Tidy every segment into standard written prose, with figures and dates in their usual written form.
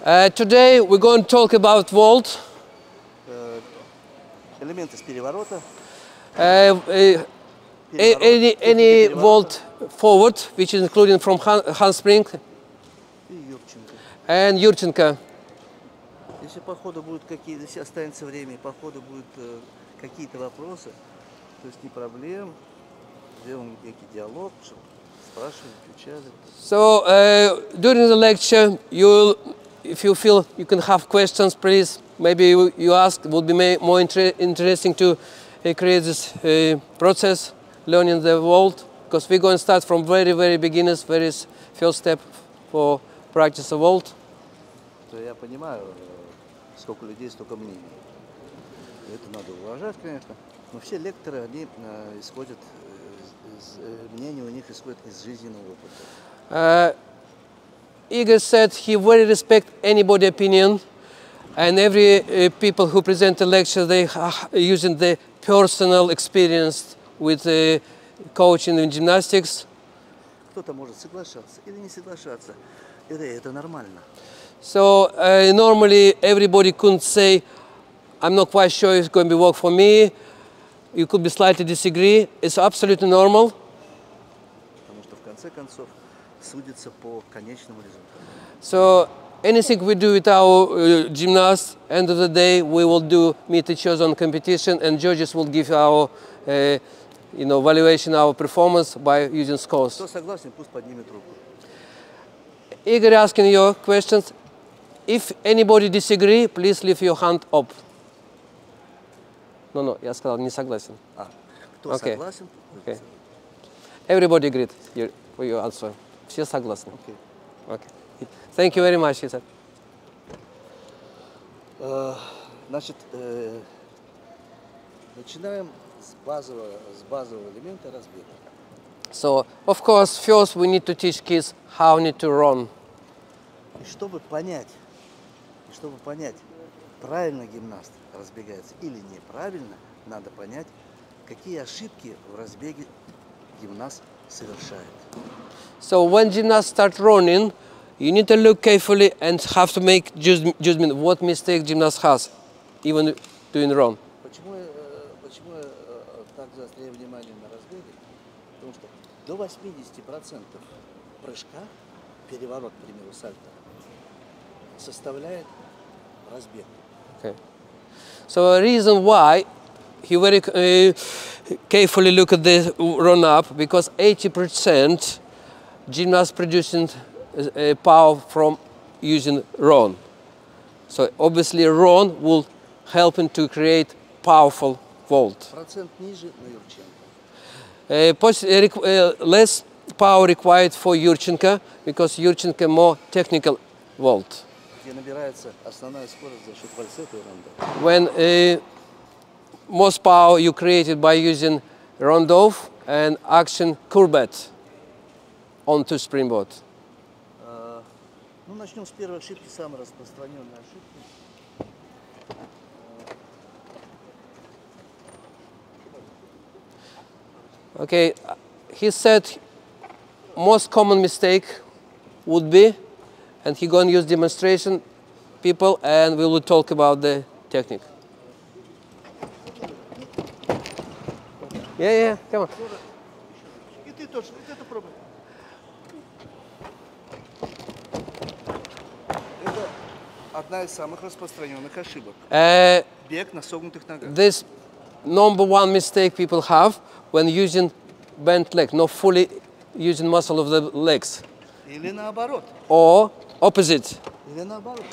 Today we're going to talk about vault. Элементы с переворота. Any vault forward, which is including from handspring and Yurchenko. Если по ходу будут какие-то, если останется время, по ходу будут какие-то вопросы, то есть не проблем, сделаем некий диалог, чтобы спрашивали, отвечали. So during the lecture, if you feel you can have questions, please, maybe you ask. It would be more interesting to create this process, learning the vault, because we're going to start from very beginners, very first step for practice of vault. То я понимаю, сколько людей, столько мнений. Это надо уважать, конечно. Но все лекторы, они исходят, мнения у них исходят из жизненного опыта. Igor said he very respect anybody's opinion, and every people who present the lecture, they are using the personal experience with coaching in gymnastics. Кто-то может соглашаться или не соглашаться. Это нормально. So normally everybody couldn't say, I'm not quite sure it's going to work for me. You could be slightly disagree. It's absolutely normal. Потому что в конце концов судится по конечному результату. So anything we do with our gymnasts, end of the day, we will meet each other on competition, and judges will give our, valuation our performance by using scores. Кто согласен, пусть поднимет руку. Igor asking your questions. If anybody disagree, please leave your hand up. No, я сказал не согласен. Кто согласен? Okay. Everybody agreed for your answer. Все согласны. Okay. Thank you very much, he said. Значит, начинаем с базового элемента разбега. So, of course, first we need to teach kids how need to run. И чтобы понять, правильно гимнаст разбегается или неправильно, надо понять, какие ошибки в разбеге гимнаст совершает. So when gymnasts start running, you need to look carefully and have to make judgment what mistake gymnast has, even doing run. Почему я так заостряю внимание на разбеге? Потому что до 80% прыжка, переворот, к примеру, сальто, составляет разбег. Okay. So a reason why he very carefully look at the run up, because 80% gymnasts producing power from using run. So obviously run will help him to create powerful vault. Процент ниже на Yurchenko. Less power required for Yurchenko, because Yurchenko more technical vault. Где набирается основная скорость за счет фальцета и рандов. When most power you created by using round-off and action courbette onto springboard. Ну, начнем с первой ошибки, самой распространенной ошибки. Okay, he said most common mistake would be, and he going to use demonstration people, and we will talk about the technique. Yeah, come on. И ты тоже, и это пробуй. Это одна из самых распространенных ошибок. Бег на согнутых ногах. This number one mistake people have when using bent leg, not fully using muscle of the legs. Или наоборот. Or opposite. Или наоборот.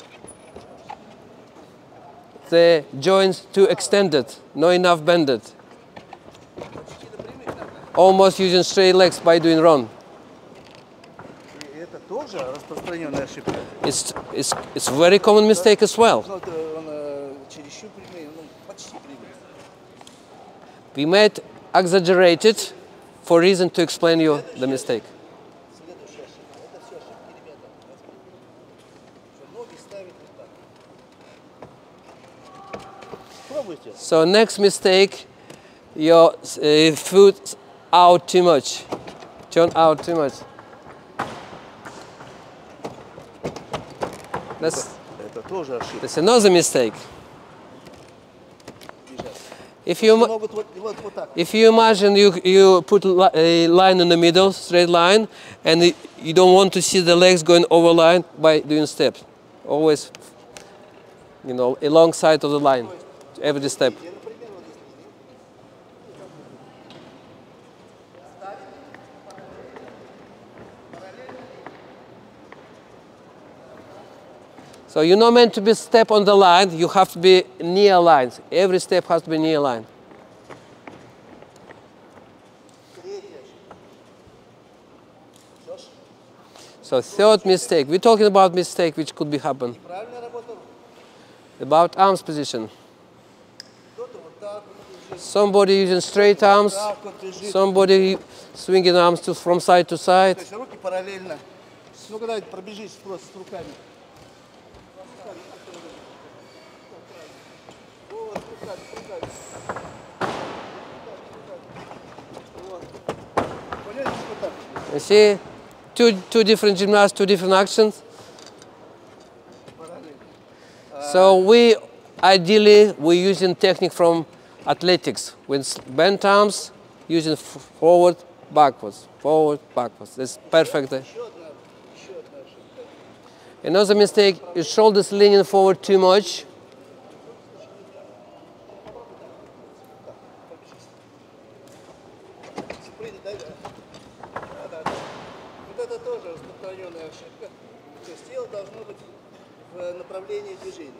The joints too extended, not enough bended. Almost using straight legs by doing run. Это тоже распространенная ошибка. It's very common mistake as well. Чересчур прямые, почти прямые. We might exaggerate it for reason to explain you the mistake. Следующая ошибка. Это все ошибки, ребята. Что ноги ставить вот так. Пробуйте. So next mistake, your foot out too much. Turn out too much. That's тоже ошибка. That's another mistake. If you imagine you put a line in the middle, straight line, and you don't want to see the legs going over line by doing steps. Always, you know, alongside of the line, every step. So you're not meant to be step on the line, you have to be near lines. Every step has to be near line. So third mistake, we're talking about mistake which could be happen. About arms position. Somebody using straight arms, somebody swinging arms from side to side. You see, two different gymnasts, two different actions. So we're using technique from athletics with bent arms, using forward, backwards, forward, backwards. That's perfect. Another mistake is shoulders leaning forward too much.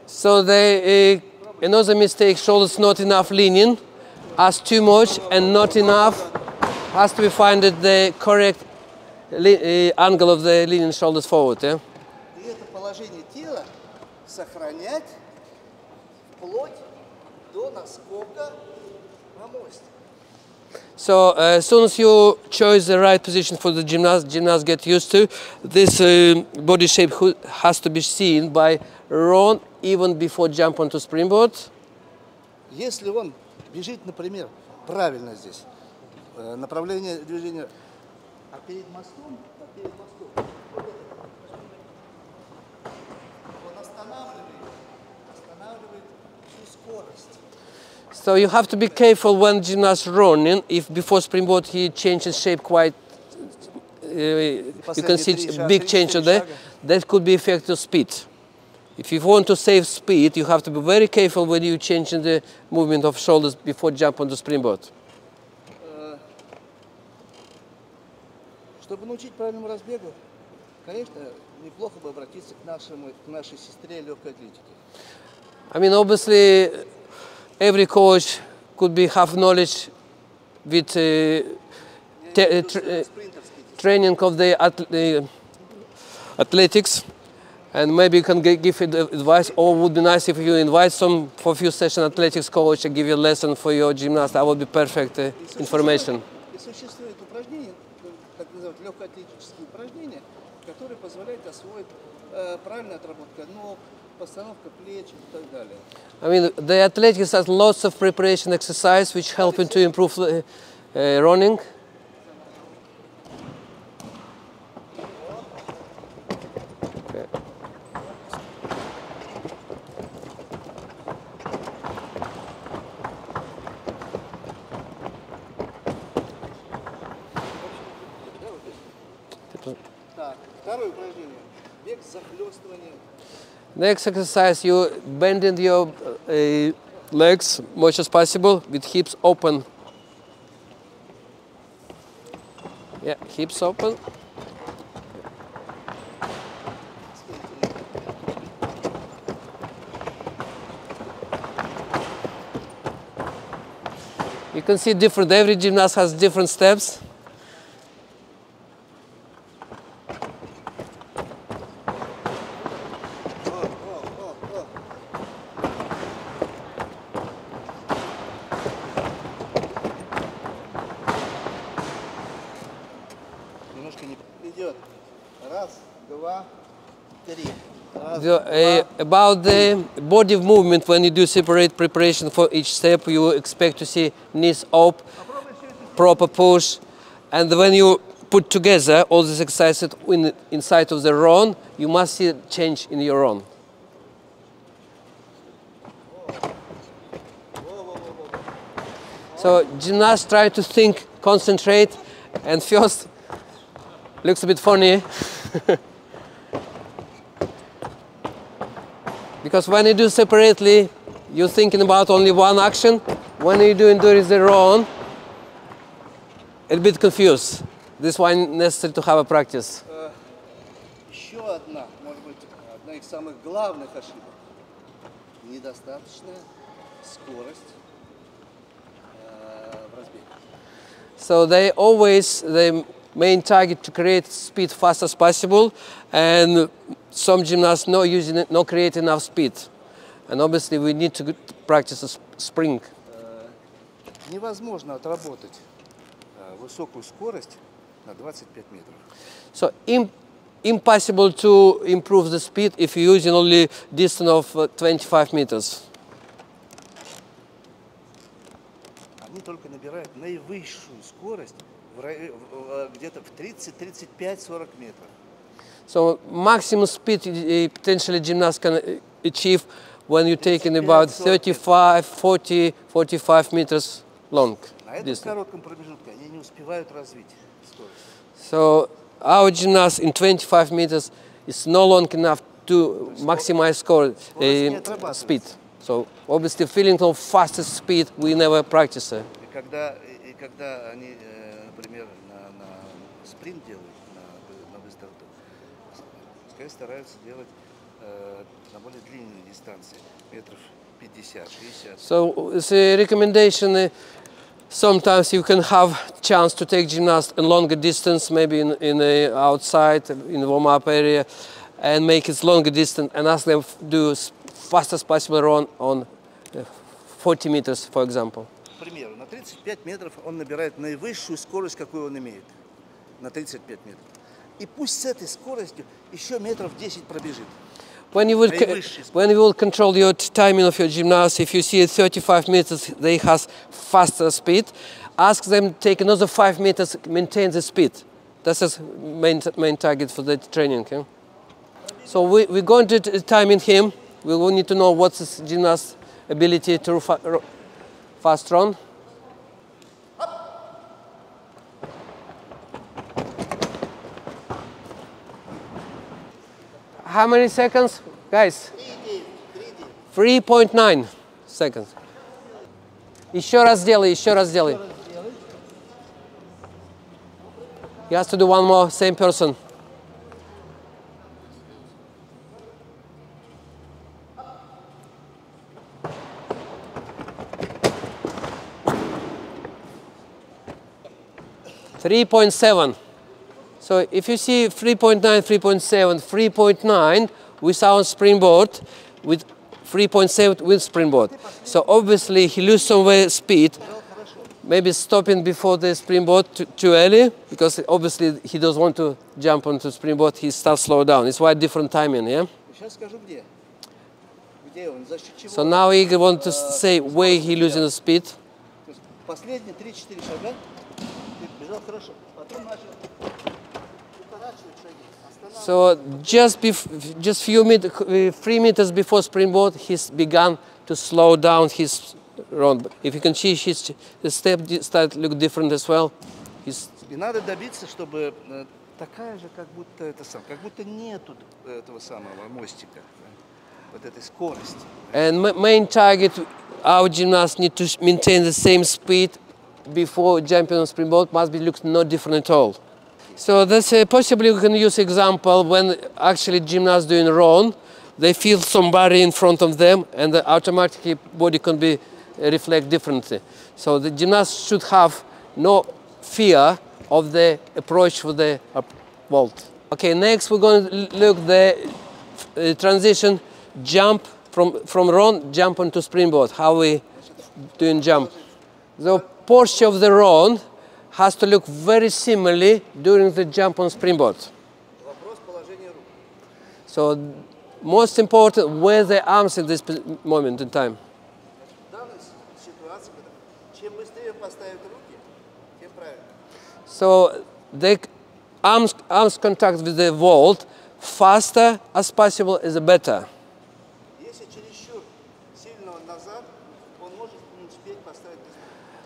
So another mistake, shoulders not enough leaning, as too much and not enough. Has to be found at the correct angle of the leaning shoulders forward. Yeah? So as soon as you choose the right position for the gymnast get used to, this body shape has to be seen by run even before jump onto springboard. Если он бежит, например, правильно здесь, направление движения, а перед мостом, он останавливает всю скорость. So you have to be careful when gymnast running. If before springboard he changes shape quite, you can see a big change there. That could be effect of speed. If you want to save speed, you have to be very careful when you change the movement of shoulders before jump on the springboard. Чтобы научить правильному разбегу, конечно, неплохо бы обратиться к нашей сестре легкой атлетики. I mean, obviously, every coach could have knowledge with training of the athletics, and maybe you can give it advice, or would be nice if you invite some for a few session athletics coach and give you a lesson for your gymnast. That would be perfect information. Существует упражнение, так называемые легкоатлетические упражнения, которые позволяют освоить правильную отработку ног, постановка плеч и так далее. I mean, the athletics has lots of preparation exercise which help to improve running. Okay. Так, второе упражнение. Бег с захлёстыванием. Next exercise, you bending your legs much as possible with hips open. Yeah, hips open. You can see different, every gymnast has different steps. About the body movement, when you do separate preparation for each step, you expect to see knees up, proper push, and when you put together all these exercises inside of the run, you must see a change in your run. So gymnasts try to think, concentrate, and first looks a bit funny. Because when you do separately, you're thinking about only one action. When you do the round, a bit confused. This is why necessary to have a practice. Еще одна, может быть, одна из самых главных ошибок. Недостаточная скорость в разбеге. So they always, the main target to create speed fast as possible, and some gymnasts not create enough speed. And obviously we need to practice a spring. Невозможно отработать высокую скорость на 25 метров. So impossible to improve the speed if you're using only distance of 25 meters. Они только набирают наивысшую скорость где-то в 30-35-40 метров. So maximum speed potentially gymnasts can achieve when you're taking about 35, 40, 45 meters long. На этом коротком промежутке они не успевают развить скорость. So our gymnast in 25 meters is no long enough to maximize speed. So obviously feeling of fastest speed we never practice. И когда они, например, на спринт делают, на быстроту, скорее стараются делать на более длинные дистанции, метров 50-60. So the recommendation, sometimes you can have chance to take gymnasts a longer distance, maybe in the outside, in the warm-up area, and make it longer distance, and ask them to do fast as possible run on 40 meters, for example. К примеру, на 35 метров он набирает наивысшую скорость, какую он имеет. На 35 метров. И пусть с этой скоростью еще метров 10 пробежит. When you will control your timing of your gymnast, if you see at 35 meters they has faster speed, ask them to take another 5 meters, maintain the speed. That's the main target for the training. Okay? So we're going to timing him. We will need to know what's his gymnast's ability to fast run. How many seconds, guys? 3.9 seconds. Еще раз делай, еще раз делай. He has to do one more, same person. .7. So if you see 3.9, 3.7, 3.9 without springboard, with 3.7 with springboard. So obviously he loses some speed, maybe stopping before the springboard too early, because obviously he doesn't want to jump onto springboard, he starts slow down. It's why different timing, yeah? So now Igor wants to say where he losing the speed. So just 3 meters before springboard, he's begun to slow down his run. If you can see, his step start to look different as well. И надо добиться, чтобы такая же, как будто нету этого самого мостика, вот этой скорости. And main target, our gymnasts need to maintain the same speed before jumping on springboard. Must be look no different at all. So that's possibly we can use example when actually gymnasts doing run, they feel somebody in front of them, and the automatically body can be reflect differently. So the gymnast should have no fear of the approach with the vault. Okay, next we're going to look the transition jump from run jump onto springboard. How we doing jump? The posture of the run has to look very similarly during the jump on springboard. So most important, where the arms at this moment in time. So the arms contact with the vault faster as possible is better.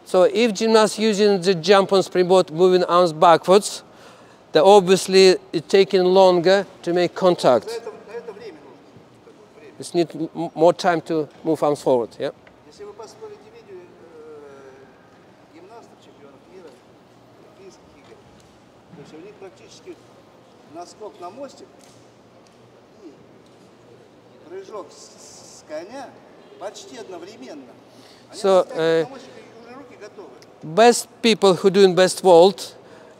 So if gymnast using the jump on springboard, moving arms backwards, then obviously it's taking longer to make contact. It's need more time to move arms forward. Yeah. Если вы посмотрите видео гимнастов, чемпионов мира, олимпийских игр, то есть у них практически наскок на мостик и прыжок с коня почти одновременно. So best people who doing best vault,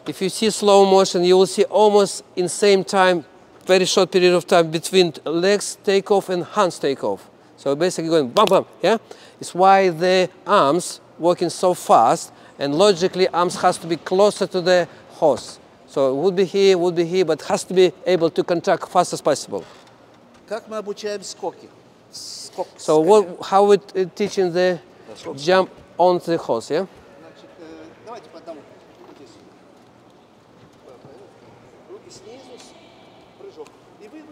if you see slow motion, you will see almost in same time, very short period of time between legs take off and hands take off. So basically going bam bam, yeah? It's why the arms working so fast, and logically arms has to be closer to the horse. So it would be here, but has to be able to contact fast as possible. Как мы обучаем скоки? So how we teaching the jump onto the horse, yeah? Значит, давайте по одному. Руки снизу, прыжок. И вы.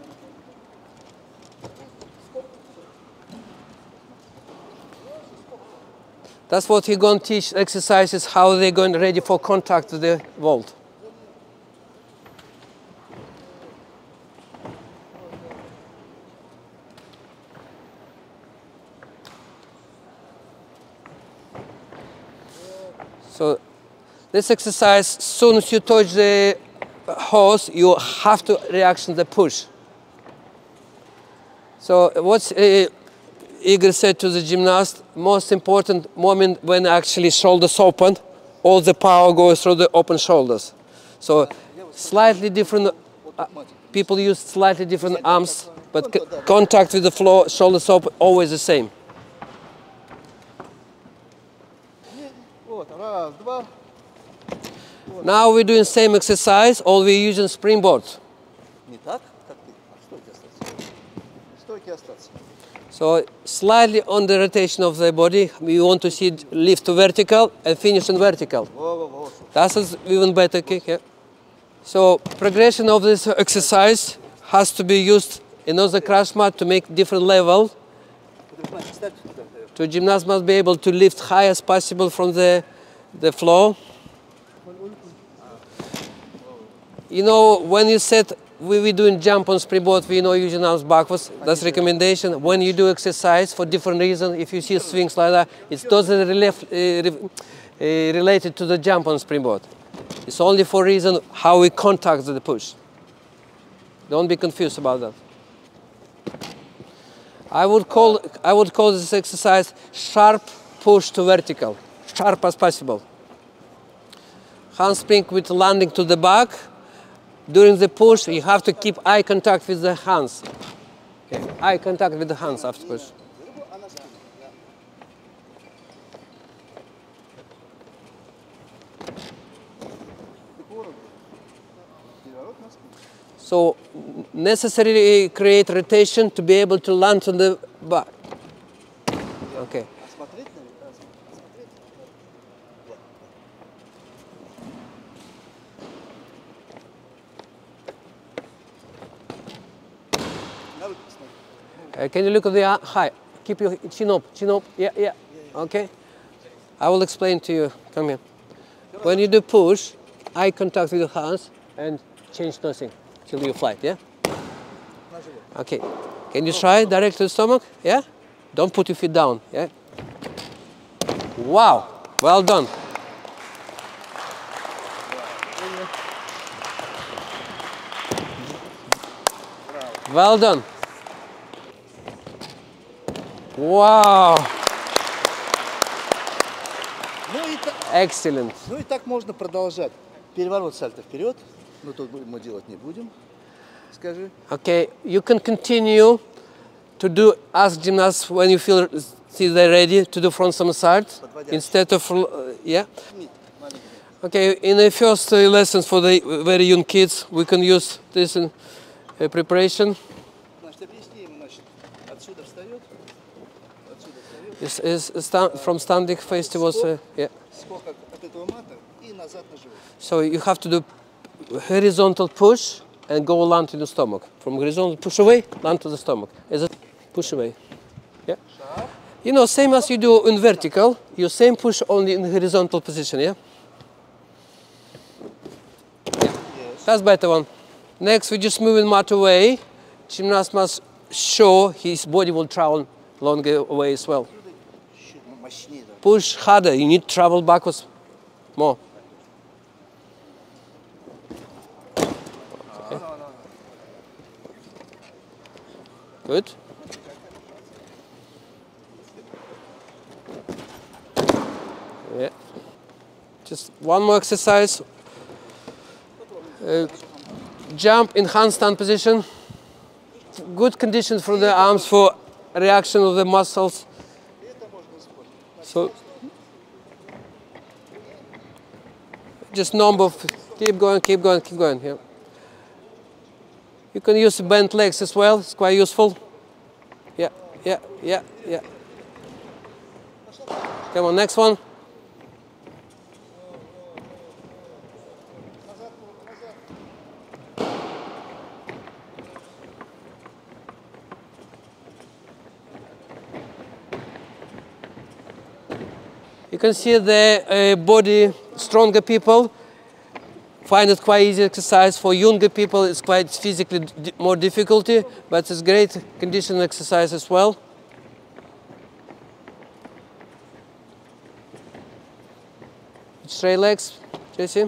That's what he's going to teach exercises, how they're going ready for contact with the vault. So this exercise, as soon as you touch the horse, you have to reaction the push. So what's Igor said to the gymnast, most important moment when actually shoulders open, all the power goes through the open shoulders. So slightly different, people use slightly different arms, but contact with the floor, shoulders open, always the same. Now we're doing same exercise, all we're using springboard. So slightly on the rotation of the body, we want to see it lift to vertical and finish in vertical. That's even better kick, yeah. So progression of this exercise has to be used in other crash mat to make different level. So gymnast must be able to lift high as possible from the floor. You know, when you said we're doing jump on springboard, we know using arms backwards. That's recommendation. When you do exercise for different reasons, if you see swings like that, it doesn't related to the jump on springboard. It's only for reason how we contact the push. Don't be confused about that. I would call this exercise sharp push to vertical, sharp as possible. Handspring with landing to the back. During the push, you have to keep eye contact with the hands. Okay. Eye contact with the hands after push. So necessarily create rotation to be able to land on the back. Okay. Can you look at the high? Keep your chin up, yeah, yeah. Okay. I will explain to you. Come here. When you do push, eye contact with your hands and change nothing till you fly, yeah? Okay. Can you try direct to the stomach? Yeah? Don't put your feet down, yeah? Wow. Well done. Well done. Wow. Excellent. Ну и так можно продолжать. Переворот сальто вперед, но тут мы делать не будем. Скажи. Okay, you can continue to do as gymnasts when you see they're ready to do front somersault instead of yeah. Okay, in the first lessons for the very young kids, we can use this in preparation. From standing face towards, yeah. So you have to do horizontal push and go land to the stomach. From horizontal push away, land to the stomach. Is it push away? Yeah. You know, same as you do in vertical, you same push only in horizontal position, yeah? Yeah. Yes. That's better one. Next, we just moving mat away. Gymnast must show his body will travel longer away as well. Чуть мощнее, да. Push harder, you need to travel backwards more. Okay. Good. Yeah. Just one more exercise. Jump in handstand position. Good conditions for the arms for reaction of the muscles. So just number, keep going, keep going, keep going. Yeah. You can use bent legs as well. It's quite useful. Yeah, yeah, yeah, yeah. Come on, next one. You can see the body, stronger people find it quite easy exercise. For younger people, it's quite physically more difficulty, but it's great conditioning exercise as well. Straight legs, Jesse.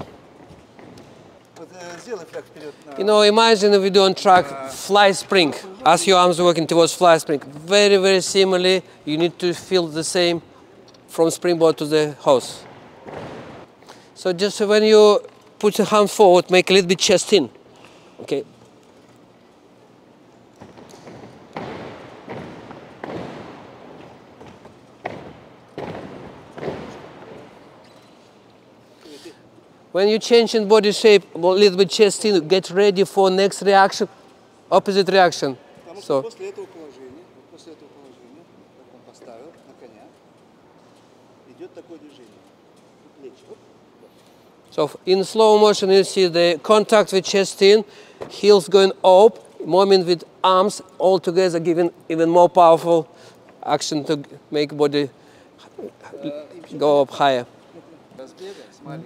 You know, imagine if we do on track fly spring, as your arms working towards fly spring. Very, very similarly, you need to feel the same from springboard to the hose. So just when you put your hand forward, make a little bit chest in, okay? When you change in body shape, a little bit chest in, get ready for next reaction, opposite reaction. So. So in slow motion, you see the contact with chest in, heels going up, moment with arms all together, giving even more powerful action to make body go up higher.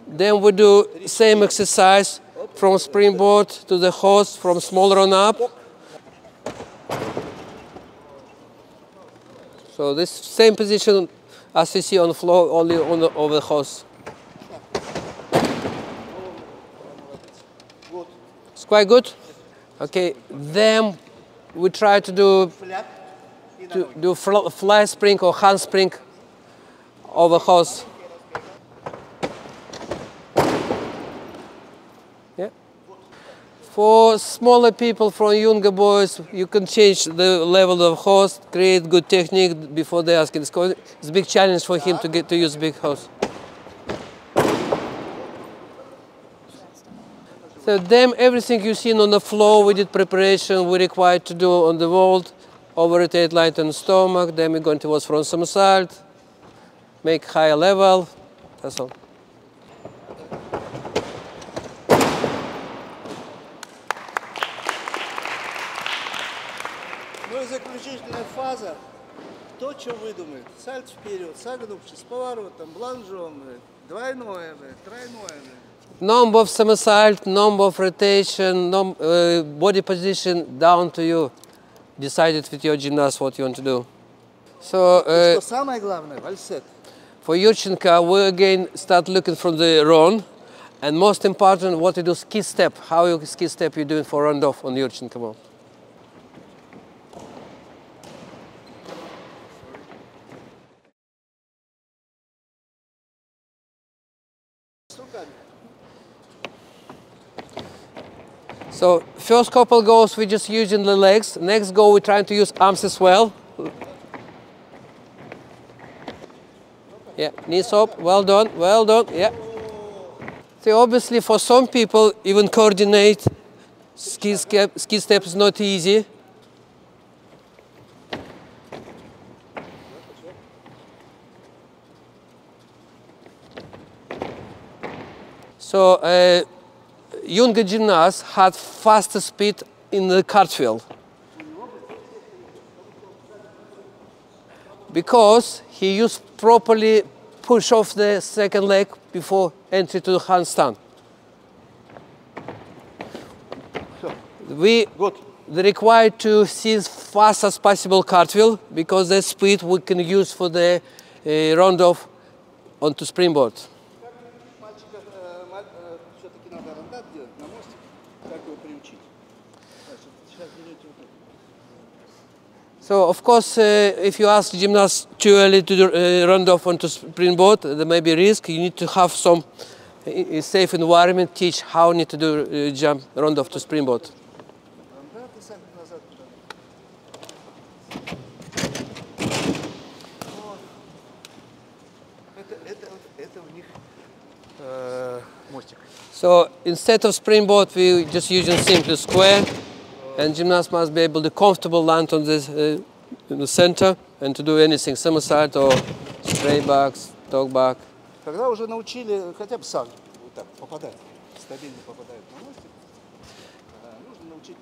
Then we do same exercise from springboard to the hose, from small run up. So this same position as you see on the floor, only on the, over the hose. It's quite good. Okay, then we try to do fly spring or handspring over hose. Yeah. For smaller people, for younger boys, you can change the level of hose, create good technique before they ask it. It's a big challenge for him to get to use big hose. So then everything you see on the floor, we did preparation, we required to do on the vault, over rotate light on the stomach, then we're going towards front somersault, make higher level, that's all. Ну и заключительная фаза. То, что выдумает. Сальто вперед, согнувшись, с поворотом, бланжом, двойное, тройное. Number of somersault, number of rotation, body position, down to you. Decided with your gymnast what you want to do. So, самое главное, вальсет. For Yurchenko, we again start looking from the run. And most important, what you do ski step. How you ski step you're doing for round off on Yurchenko. So first couple goes we just using the legs. Next go we're trying to use arms as well. Yeah, knees up, well done, yeah. So obviously for some people even coordinate ski step is not easy. So younger gymnasts had faster speed in the cartwheel. because he used properly push off the second leg before entry to the handstand. We require to see as fast as possible cartwheel because the speed we can use for the round off onto springboard. So, of course, if you ask gymnasts too early to do, round off onto springboard, there may be a risk. You need to have some safe environment, teach how you need to do jump round off to springboard. So instead of springboard, we just using simply square, and gymnast must be able to comfortable land on this in the center and to do anything, somersault or straight backs, dog back. Когда уже научили хотя бы сам вот так попадать, стабильно попадает на мостик, нужно научить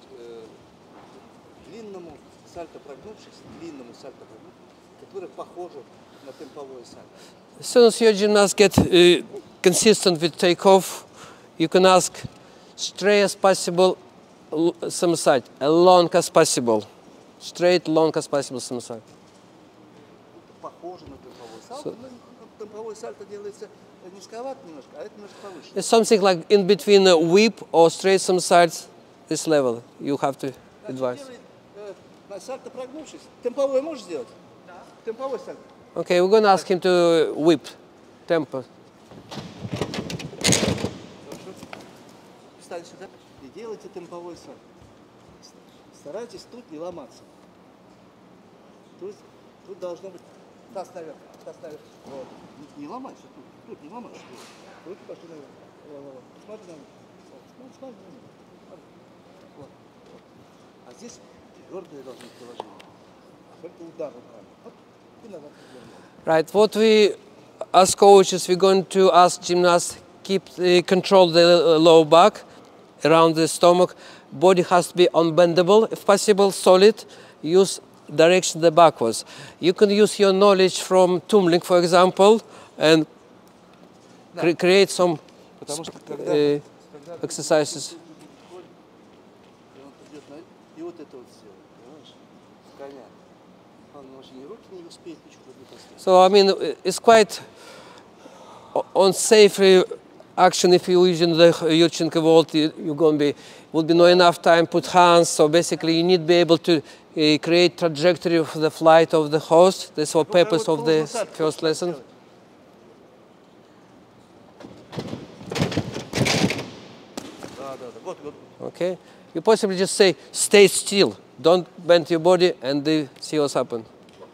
длинному сальто прогнувшись, который похоже на темповое сальто. As soon as your gymnast get consistent with takeoff, you can ask straight as possible somersault, as long as possible. Straight, long as possible somersault. Похоже на темповое сальто, но темповое сальто делается низковато немножко, а это немножко повыше. It's something like in between a whip or straight somersault, this level. You have to advise. Сальто прогнувшись, темповое можешь сделать? Да. Темповое сальто. Okay, we're going to ask him to whip tempo. Встань сюда и делайте темповой сальто. Старайтесь тут не ломаться. Тут должно быть таз наверх, Вот. Не ломайся тут не ломайся. Руки пошли наверх. Смотри на меня. Смотри на меня. Вот. А здесь твердое должно быть положение. Только удар руками. Вот. И назад. Right, what we, as coaches, we're going to ask gymnasts keep control the low back around the stomach. Body has to be unbendable, if possible, solid. Use direction the backwards. You can use your knowledge from tumbling, for example, and create some exercises. So, I mean, it's quite unsafe action if you're using the Yurchenko vault. You're going to be, will be not enough time put hands. So basically, you need to be able to create trajectory of the flight of the horse. That's the purpose of the first lesson. Okay, you possibly just say, stay still. Don't bend your body and see what's happened.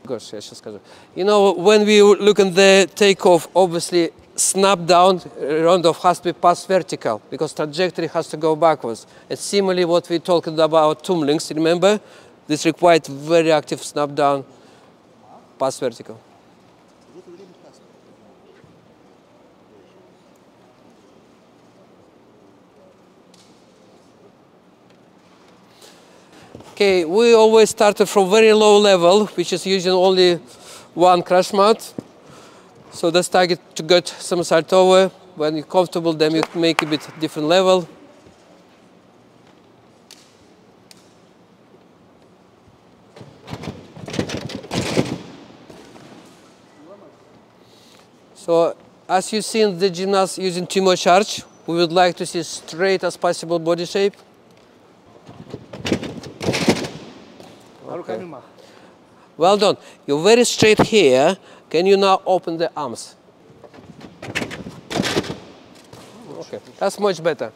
Gosh, I just you know, when we look at the takeoff, obviously, snap down, round off has to be pass vertical because trajectory has to go backwards. And similarly, what we talked about tumblings, remember? This required very active snap down, pass vertical. Okay, we always started from very low level, which is using only one crash mat. So let's target to get somersault over. When you're comfortable, then you make a bit different level. So as you've seen the gymnast using too much arch, we would like to see straight as possible body shape. Okay. Well done. You're very straight here. Can you now open the arms? Okay, that's much better.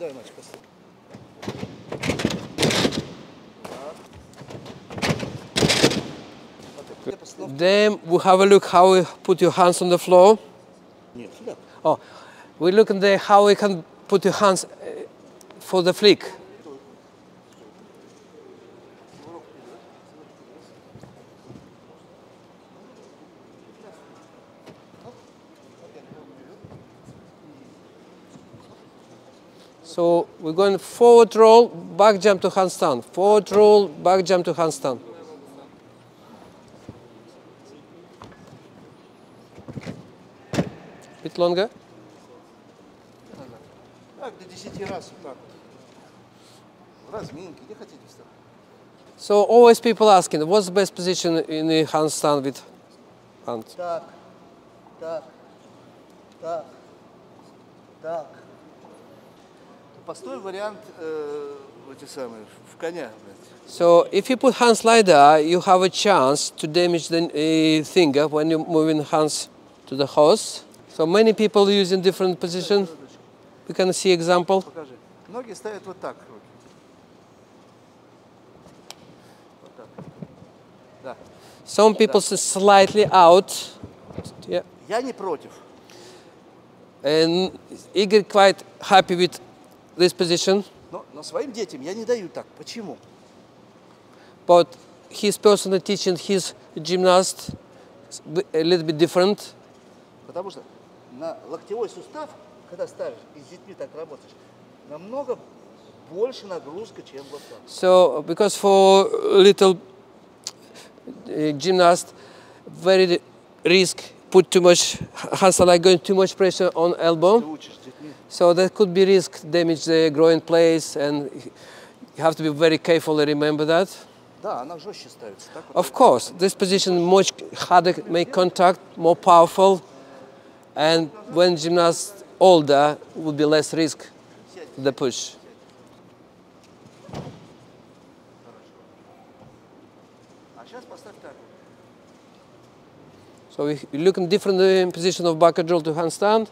Then we have a look how you put your hands on the floor. Oh, we look at how we can put your hands for the flick. So we're going forward roll, back jump to handstand. Forward roll, back jump to handstand. bit longer. Так, до 10 раз вот так вот. В разминке, где хотите вставать. So always people asking, what's the best position in the handstand with hands? Так, так, так, так. Постой вариант эти самые, в коня. So if you put hand slider, you have a chance to damage the finger when you're moving hands to the horse. So many people use in different positions. We can see example. Покажи. Ноги ставят вот так. Вот так. Да. Some people say slightly out. Yeah. Я не против. And Igor quite happy with this position. Но своим детям я не даю так. Почему? But he's personally teaching his gymnast a little bit different. Потому что на локтевой сустав, когда ставишь и с детьми так работаешь, намного больше нагрузка, чем вот так. So because for little gymnast, very risk put too much hands are like going too much pressure on elbow. Ты учишь с детьми. So there could be risk damage the groin place, and you have to be very careful to remember that. Да, она жестче ставится. Так вот. Of course, this position much harder make contact, more powerful, and when gymnast older, would be less risk the push. А сейчас поставь так. So we look in different position of back drill to handstand.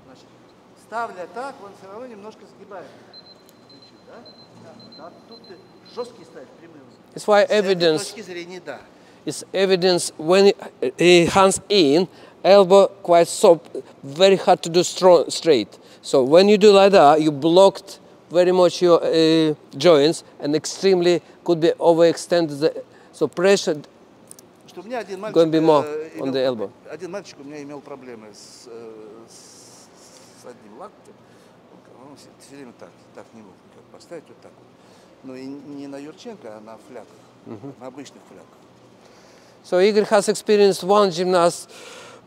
Значит, ставля так, он все равно немножко сгибает. Да? Да. Тут ты жесткий ставишь, прямые. It's why С этой evidence точки зрения, да. is evidence when he hands in, elbow quite soft, very hard to do straight. So when you do like that, you blocked very much your joints and extremely could be overextended. So pressure Что у меня один мальчик, going to be more on the elbow. один мальчик у меня имел проблемы с одним локтем. Он все время так не мог поставить вот так вот. Но и не на Юрченко, а на флягах, на обычных флягах. So Igor has experienced one gymnast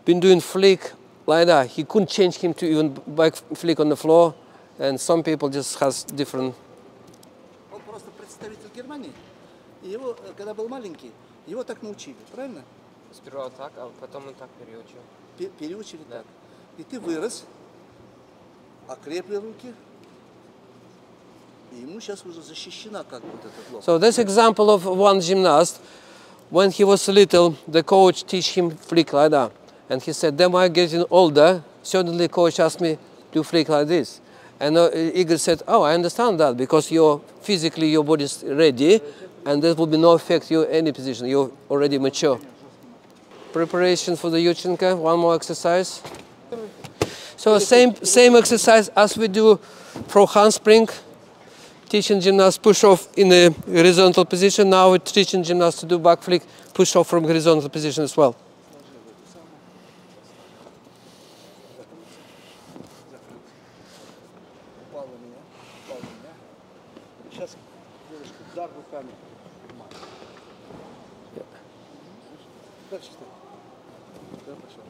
been doing flick like that. He couldn't change him to even back flick on the floor, and some people just has different. Он просто представитель Германии. И его, когда был маленький, его так научили, правильно? Сперва так, а потом он так переучил. Переучили так. И ты вырос, окрепли руки, и ему сейчас уже защищена как бы вот эта локоть. So this example of one gymnast, when he was little, the coach teach him flick like that, and he said, "Then when I'm getting older, suddenly coach asked me to flick like this." And Igor said, "Oh, I understand that because you're physically your body's ready, and there will be no effect you any position. You're already mature." Preparation for the Yurchenko. One more exercise. So same exercise as we do for handspring. Teaching gymnasts push off in a horizontal position. Now we're teaching gymnasts to do back flick, push off from horizontal position as well. Сейчас делаешь удар руками. Дальше что? Да, пошел.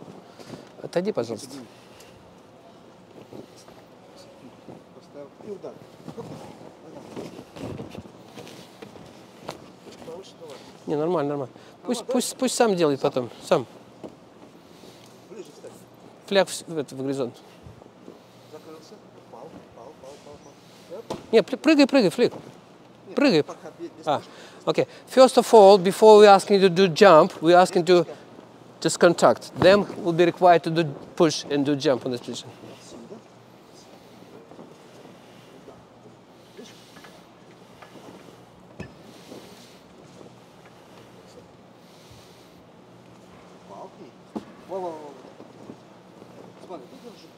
Отойди, пожалуйста. Поставил. И удар. Повыше, давай. Не, нормально. Пусть сам делает потом. Сам. Ближе встань. Фляг в горизонт. Закрылся. Пал. Да? Не, прыгай, флик. Прыгай. Okay. First of all, before we asking you to do jump, we asking to just contact. Them will be required to do push and do jump on this position. Смотри, ты держи.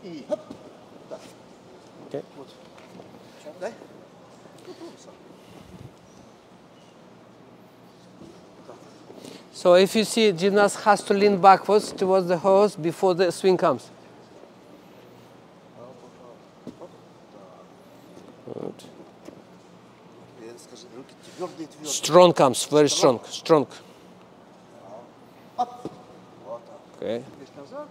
И хоп. Так. Okay. Вот. Дай. So if you see, gymnast has to lean backwards towards the horse before the swing comes. Good. Скажи, руки твердые. Strong comes, very strong. Оп. Вот так. Okay. Прыгаешь назад.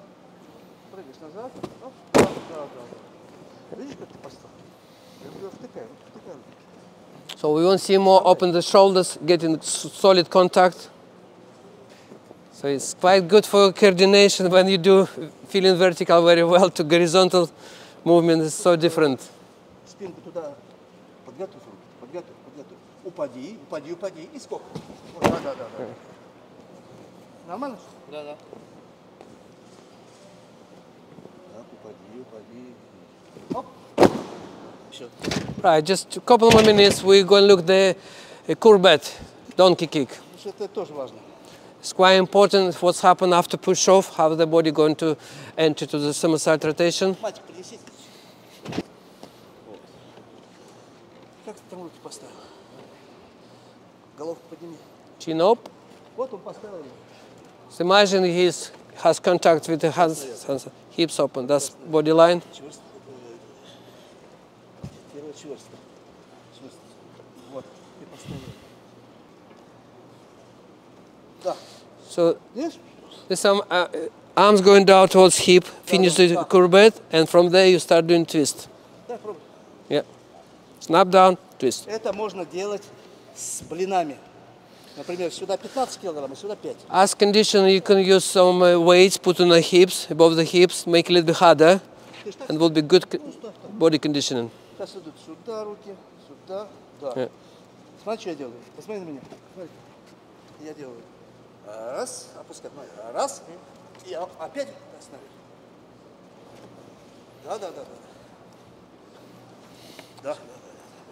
Прыгаешь назад. Оп. Да, да, да. Видишь, как ты поставил? Я втыкаю, втыкаю. So we want to see more open the shoulders, getting solid contact. So it's quite good for coordination when you do feeling vertical very well to horizontal movement is so different. Спинку туда подготовь, подготовь, подготовь. Упади, упади, упади и скок. Вот, да, да, да, да. Нормально? Да, да. Так, упади, упади. Оп. Все. Right, just a couple more minutes. We're going to look the courbette, donkey kick. Это тоже важно. It's quite important what's happened after push off, how the body going to enter to the somersault rotation. Мальчик, принесите. Вот. Как ты там руки поставил? Головку подними. Chin up. Вот он поставил ее. So imagine he has contact with the hands, hips open. That's body line. Черст. Первое черст. Черст. Вот. Ты поставил. Да. So Видишь? there's some arms going down towards hip, finish the courbette, and from there you start doing twist. Да, пробуй. Yeah. Snap down, twist. Это можно делать с блинами. Например, сюда 15 килограмм, а сюда 5. As condition, you can use some weights, put on the hips, above the hips, make it a little bit harder, and will be good body conditioning. Сейчас идут сюда руки, сюда, да. Yeah. Смотри, что я делаю. Посмотри на меня. Смотри. Я делаю. Раз, опускай. Раз. И опять останови. Да, да, да, да. Да, да,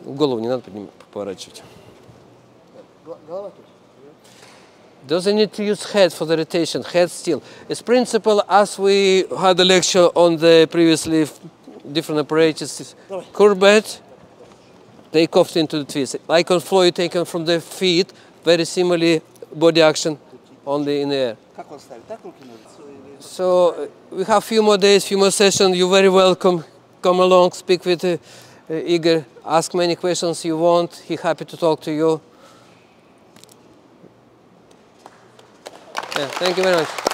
да. Голову не надо поворачивать. Голова тут. Doesn't need to use head for the rotation, head still. It's principle as we had a lecture on the previously different apparatus. Courbette, take off into the twist. Like on floor, you take them from the feet, very similarly body action only in the air. Как он ставит? Так руки надо? So we have a few more days, few more sessions. You're very welcome. Come along, speak with Igor, ask many questions you want. He's happy to talk to you. Yeah, thank you very much.